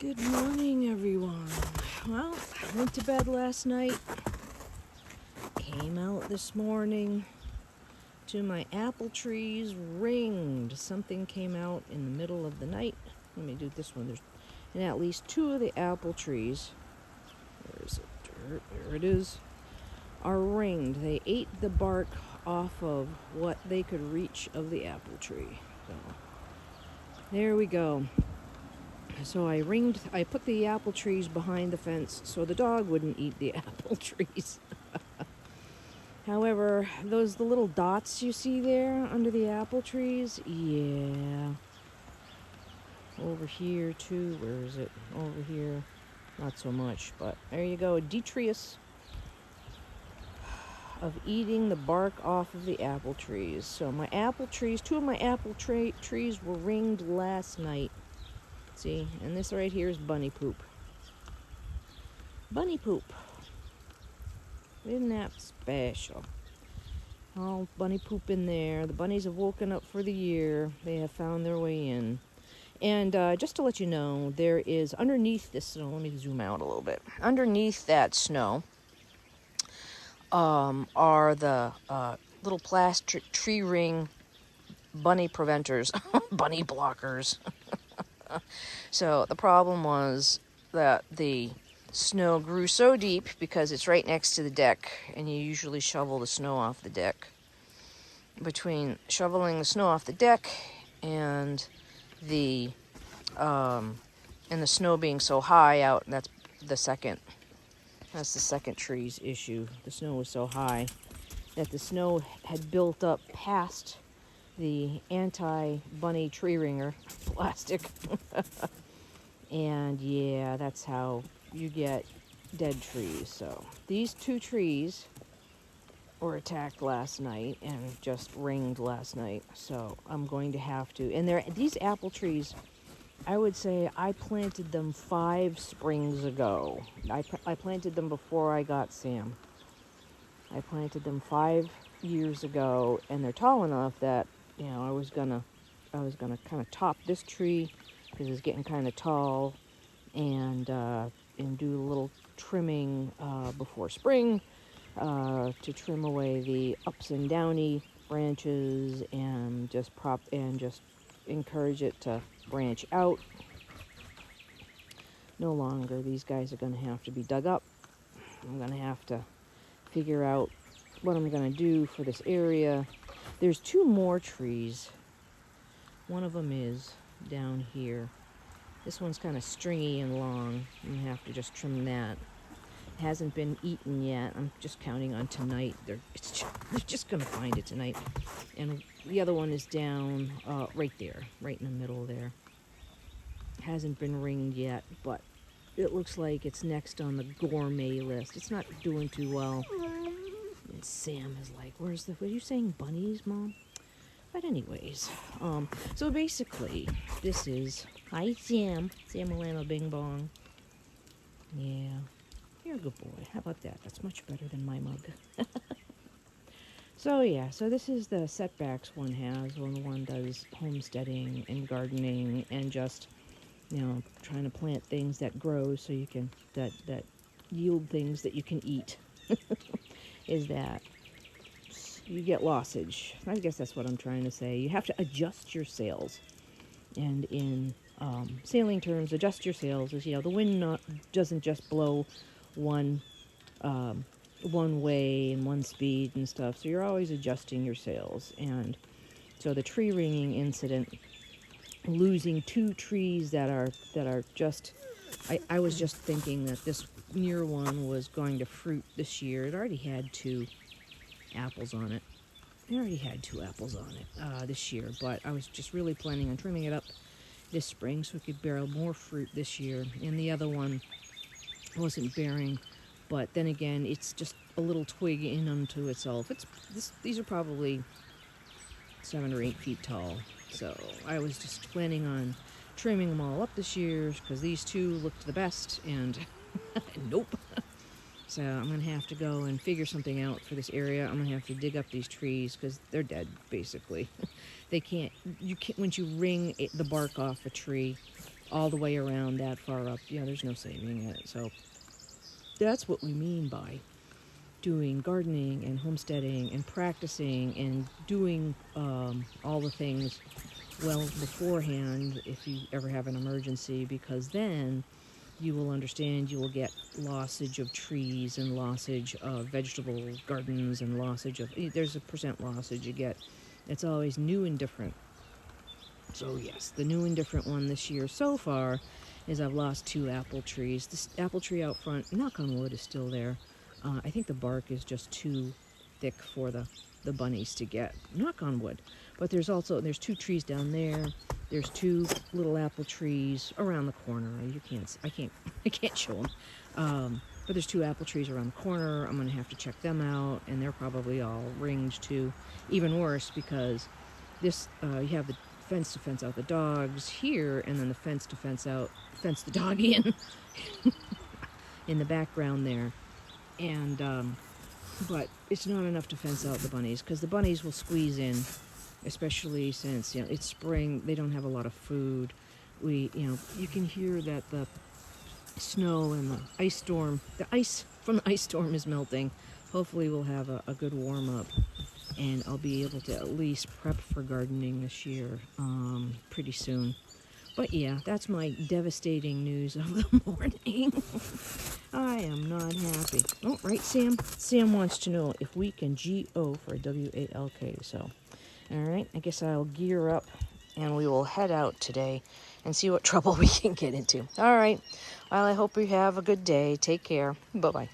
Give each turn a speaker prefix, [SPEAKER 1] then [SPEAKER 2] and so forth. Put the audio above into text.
[SPEAKER 1] Good morning, everyone. Well, I went to bed last night, came out this morning to my apple trees, ringed. Something came out in the middle of the night. Let me do this one. There's and at least two of the apple trees, where is it? There it is, are ringed. They ate the bark off of what they could reach of the apple tree. So, there we go. So I put the apple trees behind the fence so the dog wouldn't eat the apple trees. However, the little dots you see there under the apple trees, yeah. Over here too, where is it? Over here, not so much, but there you go, a detritus of eating the bark off of the apple trees. So my apple trees, two of my apple trees were ringed last night. See, and this right here is bunny poop. Bunny poop. Isn't that special? All bunny poop in there. The bunnies have woken up for the year. They have found their way in. And just to let you know, there is underneath this snow, let me zoom out a little bit. Underneath that snow are the little plastic tree ring bunny preventers, bunny blockers. So the problem was that the snow grew so deep because it's right next to the deck, and you usually shovel the snow off the deck. Between shoveling the snow off the deck and the snow being so high out, that's the second tree's issue. The snow was so high that the snow had built up past the anti-bunny tree ringer plastic. And yeah, that's how you get dead trees. So these two trees were attacked last night and just ringed last night. So I'm going to have to, and these apple trees, I would say I planted them 5 springs ago. I planted them before I got Sam. I planted them 5 years ago, and they're tall enough that, you know, I was gonna kind of top this tree because it's getting kind of tall, and do a little trimming before spring to trim away the ups and downy branches and just encourage it to branch out. No longer, these guys are going to have to be dug up. I'm going to have to figure out what I'm going to do for this area. There's 2 more trees. One of them is down here. This one's kind of stringy and long. I'm going to have to just trim that. It hasn't been eaten yet. I'm just counting on tonight. They're just going to find it tonight. And the other one is down right there, right in the middle there. Hasn't been ringed yet, but it looks like it's next on the gourmet list. It's not doing too well. And Sam is like, were you saying bunnies, Mom? But anyways, so basically, this is, hi Sam, Milano Bing Bong. Yeah, you're a good boy. How about that? That's much better than my mug. So yeah, so this is the setbacks one has when one does homesteading and gardening and just, you know, trying to plant things that grow so you can, that yield things that you can eat, is that you get lossage. I guess that's what I'm trying to say. You have to adjust your sails. And in sailing terms, adjust your sails is, you know, the wind doesn't just blow one way and one speed and stuff. So you're always adjusting your sails. And so the tree ringing incident, losing 2 trees that are just, I was just thinking that this near one was going to fruit this year. It already had 2 apples on it. I already had 2 apples on it this year, but I was just really planning on trimming it up this spring so it could bear more fruit this year. And the other one wasn't bearing, but then again, it's just a little twig in unto itself. These are probably 7 or 8 feet tall, so I was just planning on trimming them all up this year because these 2 looked the best, and nope. So I'm going to have to go and figure something out for this area. I'm going to have to dig up these trees because they're dead, basically. Once you wring the bark off a tree, all the way around that far up. Yeah, there's no saving it. So that's what we mean by doing gardening and homesteading and practicing and doing all the things well beforehand if you ever have an emergency, because then you will understand, you will get lossage of trees and lossage of vegetable gardens and lossage of, there's a percent lossage you get. It's always new and different. So yes, the new and different one this year so far is I've lost 2 apple trees. This apple tree out front, knock on wood, is still there. I think the bark is just too thick for the bunnies to get. Knock on wood. But there's 2 trees down there. There's 2 little apple trees around the corner. I can't show them. But there's 2 apple trees around the corner. I'm gonna have to check them out, and they're probably all ringed too. Even worse, because this you have the fence to fence out the dogs here, and then the fence to fence the dog in in the background there. And but it's not enough to fence out the bunnies, because the bunnies will squeeze in, especially since it's spring. They don't have a lot of food. You can hear that the snow and the ice from the ice storm is melting. Hopefully we'll have a good warm up, and I'll be able to at least prep for gardening this year pretty soon. But yeah, that's my devastating news of the morning. I am not happy. Oh, right, Sam? Sam wants to know if we can G-O for a W-A-L-K. So, all right, I guess I'll gear up and we will head out today and see what trouble we can get into. All right, well, I hope you have a good day. Take care. Bye-bye.